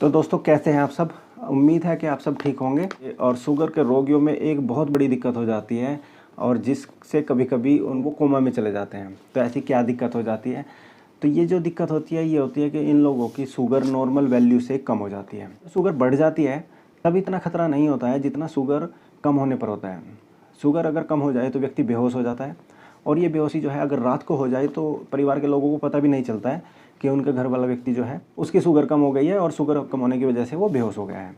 तो दोस्तों कैसे हैं आप सब। उम्मीद है कि आप सब ठीक होंगे। और शुगर के रोगियों में एक बहुत बड़ी दिक्कत हो जाती है और जिससे कभी कभी उनको कोमा में चले जाते हैं। तो ऐसी क्या दिक्कत हो जाती है? तो ये जो दिक्कत होती है ये होती है कि इन लोगों की शुगर नॉर्मल वैल्यू से कम हो जाती है। शुगर बढ़ जाती है तब इतना खतरा नहीं होता है जितना शुगर कम होने पर होता है। शुगर अगर कम हो जाए तो व्यक्ति बेहोश हो जाता है और ये बेहोशी जो है अगर रात को हो जाए तो परिवार के लोगों को पता भी नहीं चलता है कि उनके घर वाला व्यक्ति जो है उसकी शुगर कम हो गई है और शुगर कम होने की वजह से वो बेहोश हो गया है।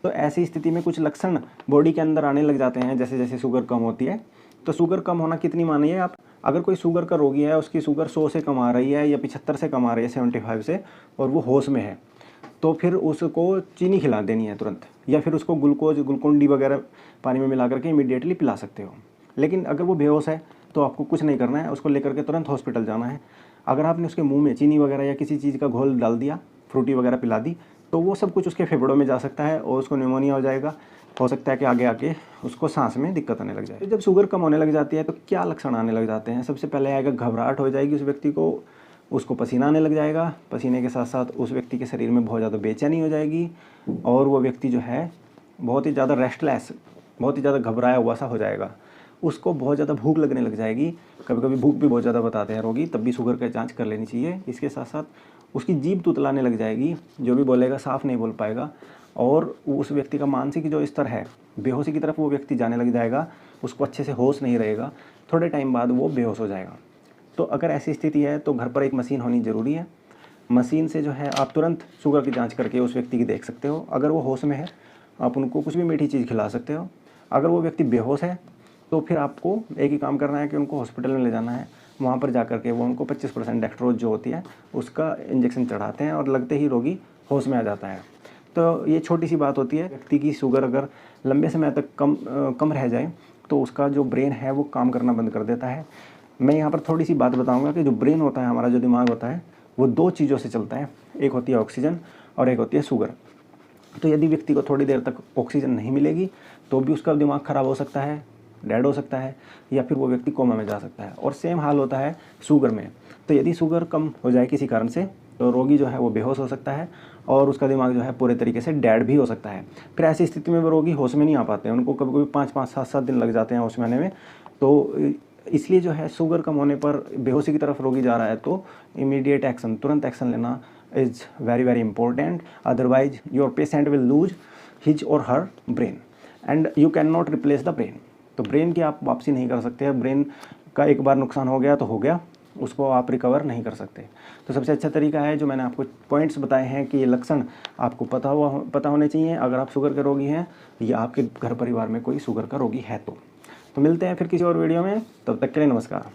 तो ऐसी स्थिति में कुछ लक्षण बॉडी के अंदर आने लग जाते हैं जैसे जैसे शुगर कम होती है। तो शुगर कम होना कितनी मानिए आप, अगर कोई शुगर का रोगी है उसकी शुगर 100 से कम आ रही है या 75 से कम आ रही है 75 से और वो होश में है तो फिर उसको चीनी खिला देनी है तुरंत, या फिर उसको ग्लूकोन डी वगैरह पानी में मिला करके इमीडिएटली पिला सकते हो। लेकिन अगर वो बेहोश है तो आपको कुछ नहीं करना है, उसको लेकर के तुरंत हॉस्पिटल जाना है। अगर आपने उसके मुंह में चीनी वगैरह या किसी चीज़ का घोल डाल दिया, फ्रूटी वगैरह पिला दी, तो वो सब कुछ उसके फेफड़ों में जा सकता है और उसको न्यूमोनिया हो जाएगा। हो सकता है कि आगे आके उसको सांस में दिक्कत आने लग जाए। तो जब शुगर कम होने लग जाती है तो क्या लक्षण आने लग जाते हैं? सबसे पहले आएगा घबराहट हो जाएगी उस व्यक्ति को, उसको पसीना आने लग जाएगा। पसीने के साथ साथ उस व्यक्ति के शरीर में बहुत ज़्यादा बेचैनी हो जाएगी और वो व्यक्ति जो है बहुत ही ज़्यादा रेस्टलेस, बहुत ही ज़्यादा घबराया हुआ सा हो जाएगा। उसको बहुत ज़्यादा भूख लगने लग जाएगी, कभी कभी भूख भी बहुत ज़्यादा बताते हैं रोगी, तब भी शुगर का जांच कर लेनी चाहिए। इसके साथ साथ उसकी जीभ तुतलाने लग जाएगी, जो भी बोलेगा साफ नहीं बोल पाएगा और उस व्यक्ति का मानसिक जो स्तर है बेहोशी की तरफ वो व्यक्ति जाने लग जाएगा, उसको अच्छे से होश नहीं रहेगा, थोड़े टाइम बाद वो बेहोश हो जाएगा। तो अगर ऐसी स्थिति है तो घर पर एक मशीन होनी ज़रूरी है। मशीन से जो है आप तुरंत शुगर की जांच करके उस व्यक्ति की देख सकते हो। अगर वो होश में है आप उनको कुछ भी मीठी चीज़ खिला सकते हो। अगर वो व्यक्ति बेहोश है तो फिर आपको एक ही काम करना है कि उनको हॉस्पिटल में ले जाना है। वहाँ पर जा कर के वो उनको 25% डेक्स्ट्रोज जो होती है उसका इंजेक्शन चढ़ाते हैं और लगते ही रोगी होश में आ जाता है। तो ये छोटी सी बात होती है। व्यक्ति की शुगर अगर लंबे समय तक कम रह जाए तो उसका जो ब्रेन है वो काम करना बंद कर देता है। मैं यहाँ पर थोड़ी सी बात बताऊँगा कि जो ब्रेन होता है, हमारा जो दिमाग होता है, वो दो चीज़ों से चलता है। एक होती है ऑक्सीजन और एक होती है शुगर। तो यदि व्यक्ति को थोड़ी देर तक ऑक्सीजन नहीं मिलेगी तो भी उसका दिमाग ख़राब हो सकता है, डेड हो सकता है, या फिर वो व्यक्ति कोमा में जा सकता है। और सेम हाल होता है शुगर में। तो यदि शुगर कम हो जाए किसी कारण से तो रोगी जो है वो बेहोश हो सकता है और उसका दिमाग जो है पूरे तरीके से डेड भी हो सकता है। फिर ऐसी स्थिति में वो रोगी होश में नहीं आ पाते हैं, उनको कभी कभी 5-5, 7-7 दिन लग जाते हैं होश में आने में। तो इसलिए जो है शुगर कम होने पर बेहोशी की तरफ रोगी जा रहा है तो इमीडिएट एक्शन, तुरंत एक्शन लेना is very very important. Otherwise your patient will lose his or her brain and you can not replace the brain. तो ब्रेन की आप वापसी नहीं कर सकते हैं। ब्रेन का एक बार नुकसान हो गया तो हो गया, उसको आप रिकवर नहीं कर सकते। तो सबसे अच्छा तरीका है जो मैंने आपको पॉइंट्स बताए हैं कि ये लक्षण आपको पता होने चाहिए अगर आप शुगर के रोगी हैं या आपके घर परिवार में कोई शुगर का रोगी है तो मिलते हैं फिर किसी और वीडियो में। तब तक के लिए नमस्कार।